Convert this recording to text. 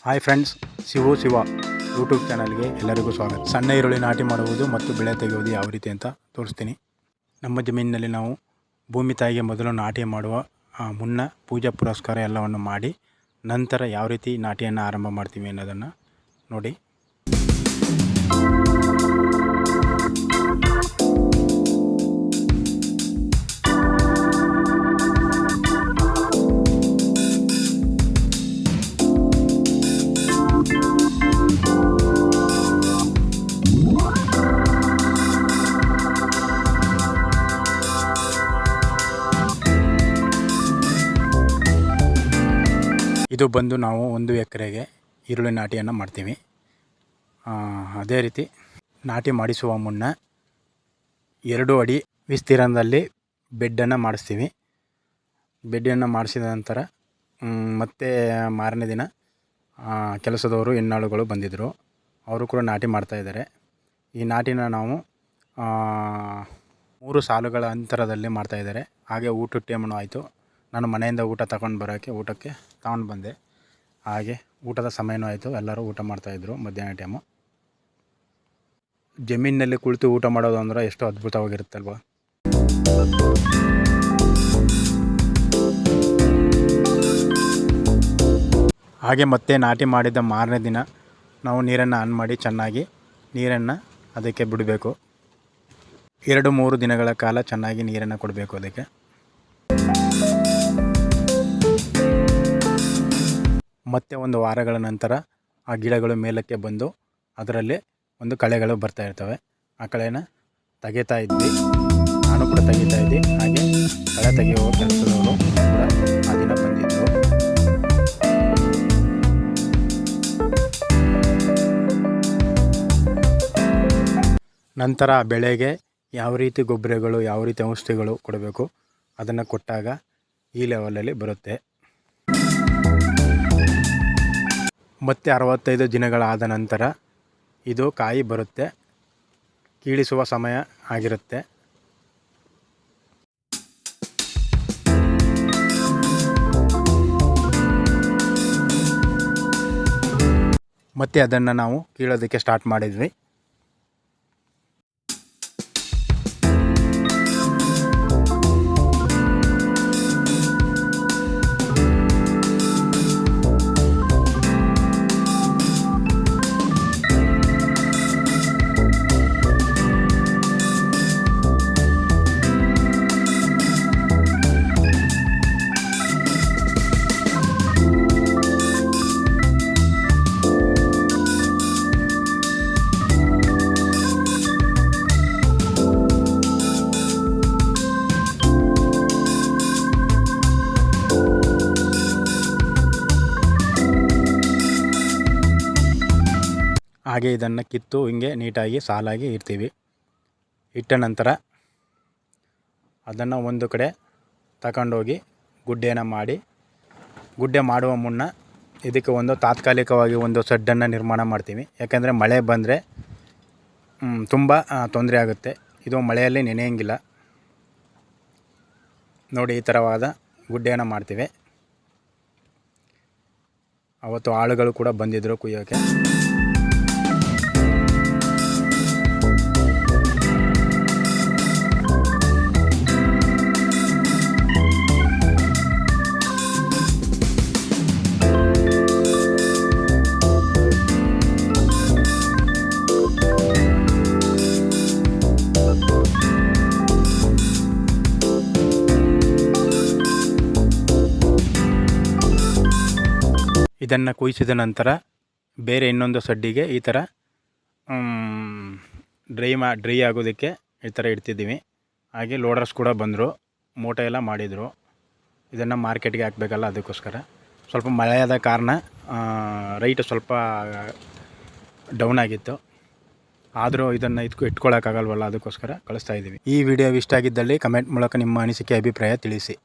Hi friends, Shiva YouTube ಚಾನಲ್ಗೆ ಎಲ್ಲರಿಗೂ ಸ್ವಾಗತ. ಸಣ್ಣ ಈರುಳ್ಳಿ ನಾಟಿ ಮಾಡುವುದು ಮತ್ತು ಬೆಳೆ ತೆಗೆಯುವುದು ಯಾವ ರೀತಿ ಅಂತ ತೋರಿಸ್ತೀನಿ. ನಮ್ಮ ಜಮೀನಿನಲ್ಲಿ ನಾವು ಭೂಮಿ ತಾಯಿಗೆ ಮೊದಲು ನಾಟಿ ಮಾಡುವ ಮುನ್ನ ಪೂಜಾ ಪುರಸ್ಕಾರ ಎಲ್ಲವನ್ನು ಮಾಡಿ ನಂತರ ಯಾವ ರೀತಿ ನಾಟಿಯನ್ನು ಆರಂಭ ಮಾಡ್ತೀವಿ ಅನ್ನೋದನ್ನು ನೋಡಿ. ಇದು ಬಂದು ನಾವು 1 ಎಕರೆಗೆ ಈರುಳ್ಳಿ ನಾಟಿಯನ್ನು ಮಾಡ್ತೀವಿ. ಅದೇ ರೀತಿ ನಾಟಿ ಮಾಡಿಸುವ ಮುನ್ನ 2 ಅಡಿ ವಿಸ್ತೀರ್ಣದಲ್ಲಿ ಬೆಡ್ಡನ್ನು ಮಾಡಿಸ್ತೀವಿ. ಬೆಡ್ಡನ್ನು ಮಾಡಿಸಿದ ನಂತರ ಮತ್ತೆ ಮಾರನೇ ದಿನ ಕೆಲಸದವರು ಹೆಣ್ಣಾಳುಗಳು ಬಂದಿದ್ದರು. ಅವರು ಕೂಡ ನಾಟಿ ಮಾಡ್ತಾಯಿದ್ದಾರೆ. ಈ ನಾಟಿನ ನಾವು 3 ಸಾಲುಗಳ ಅಂತರದಲ್ಲಿ ಮಾಡ್ತಾಯಿದ್ದಾರೆ. ಹಾಗೆ ಊಟದ ಟೈಮೂ ಆಯಿತು. ನಾನು ಮನೆಯಿಂದ ಊಟ ತಗೊಂಡು ಬರೋಕ್ಕೆ ಊಟಕ್ಕೆ ತಗೊಂಡು ಬಂದೆ. ಹಾಗೆ ಊಟದ ಸಮಯನೂ ಆಯಿತು. ಎಲ್ಲರೂ ಊಟ ಮಾಡ್ತಾಯಿದ್ರು ಮಧ್ಯಾಹ್ನ ಟೈಮು. ಜಮೀನಿನಲ್ಲಿ ಕುಳಿತು ಊಟ ಮಾಡೋದು ಅಂದರೆ ಎಷ್ಟು ಅದ್ಭುತವಾಗಿರುತ್ತಲ್ವ. ಹಾಗೆ ಮತ್ತೆ ನಾಟಿ ಮಾಡಿದ ಮಾರನೇ ದಿನ ನಾವು ನೀರನ್ನು ಆನ್ ಮಾಡಿ ಚೆನ್ನಾಗಿ ನೀರನ್ನು ಅದಕ್ಕೆ ಬಿಡಬೇಕು. 2-3 ದಿನಗಳ ಕಾಲ ಚೆನ್ನಾಗಿ ನೀರನ್ನು ಕೊಡಬೇಕು ಅದಕ್ಕೆ. ಮತ್ತೆ 1 ವಾರಗಳ ನಂತರ ಆ ಗಿಡಗಳು ಮೇಲಕ್ಕೆ ಬಂದು ಅದರಲ್ಲಿ ಒಂದು ಕಳೆಗಳು ಬರ್ತಾ ಇರ್ತವೆ. ಆ ಕಳೆನ ತೆಗಿತಾ ಇದ್ವಿ. ನಾನು ಕೂಡ ತೆಗಿತಾ ಇದ್ದೆ. ಹಾಗೆ ಕಳೆ ತೆಗೆಯುವ ಕೆಲಸದವರು ಕೂಡ ಆ ದಿನ ಬಂದಿದ್ದರು. ನಂತರ ಬೆಳೆಗೆ ಯಾವ ರೀತಿ ಗೊಬ್ಬರಗಳು, ಯಾವ ರೀತಿ ಔಷಧಿಗಳು ಕೊಡಬೇಕು ಅದನ್ನು ಕೊಟ್ಟಾಗ ಈ ಲೆವೆಲಲ್ಲಿ ಬರುತ್ತೆ. ಮತ್ತೆ 65 ದಿನಗಳಾದ ನಂತರ ಇದು ಕಾಯಿ ಬರುತ್ತೆ. ಕೀಳಿಸುವ ಸಮಯ ಆಗಿರುತ್ತೆ. ಮತ್ತೆ ಅದನ್ನು ನಾವು ಕೀಳೋದಕ್ಕೆ ಸ್ಟಾರ್ಟ್ ಮಾಡಿದ್ವಿ. ಹಾಗೆ ಇದನ್ನು ಕಿತ್ತು ಹಿಂಗೆ ನೀಟಾಗಿ ಸಾಲಾಗಿ ಇಡ್ತೀವಿ. ಇಟ್ಟ ನಂತರ ಅದನ್ನು ಒಂದು ಕಡೆ ತಗೊಂಡೋಗಿ ಗುಡ್ಡೆಯನ್ನು ಮಾಡಿ, ಗುಡ್ಡೆ ಮಾಡುವ ಮುನ್ನ ಇದಕ್ಕೆ ಒಂದು ತಾತ್ಕಾಲಿಕವಾಗಿ ಒಂದು ಶೆಡ್ಡನ್ನು ನಿರ್ಮಾಣ ಮಾಡ್ತೀವಿ. ಯಾಕೆಂದರೆ ಮಳೆ ಬಂದರೆ ತುಂಬ ತೊಂದರೆ ಆಗುತ್ತೆ. ಇದು ಮಳೆಯಲ್ಲಿ ನೆನೆಯಂಗಿಲ್ಲ. ನೋಡಿ, ಈ ಥರವಾದ ಗುಡ್ಡೆಯನ್ನು ಮಾಡ್ತೀವಿ. ಅವತ್ತು ಆಳುಗಳು ಕೂಡ ಬಂದಿದ್ದರು ಕುಯ್ಯೋಕ್ಕೆ. ಇದನ್ನು ಕುಯ್ಸಿದ ನಂತರ ಬೇರೆ ಇನ್ನೊಂದು ಸಡ್ಡಿಗೆ ಈ ಥರ ಡ್ರೈ ಆಗೋದಕ್ಕೆ ಈ ಥರ ಇಡ್ತಿದ್ದೀವಿ. ಹಾಗೆ ಲೋಡರ್ಸ್ ಕೂಡ ಬಂದರು, ಮೂಟೆ ಎಲ್ಲ ಮಾಡಿದರು. ಇದನ್ನು ಮಾರ್ಕೆಟ್ಗೆ ಹಾಕಬೇಕಲ್ಲ, ಅದಕ್ಕೋಸ್ಕರ. ಸ್ವಲ್ಪ ಮಳೆಯಾದ ಕಾರಣ ರೈಟ್ ಸ್ವಲ್ಪ ಡೌನ್ ಆಗಿತ್ತು. ಆದರೂ ಇದನ್ನು ಇಟ್ಕೊಳ್ಳೋಕ್ಕಾಗಲ್ವಲ್ಲ, ಅದಕ್ಕೋಸ್ಕರ ಕಳಿಸ್ತಾ ಇದ್ದೀವಿ. ಈ ವಿಡಿಯೋ ಇಷ್ಟ ಆಗಿದ್ದಲ್ಲಿ ಕಮೆಂಟ್ ಮೂಲಕ ನಿಮ್ಮ ಅನಿಸಿಕೆ, ಅಭಿಪ್ರಾಯ ತಿಳಿಸಿ.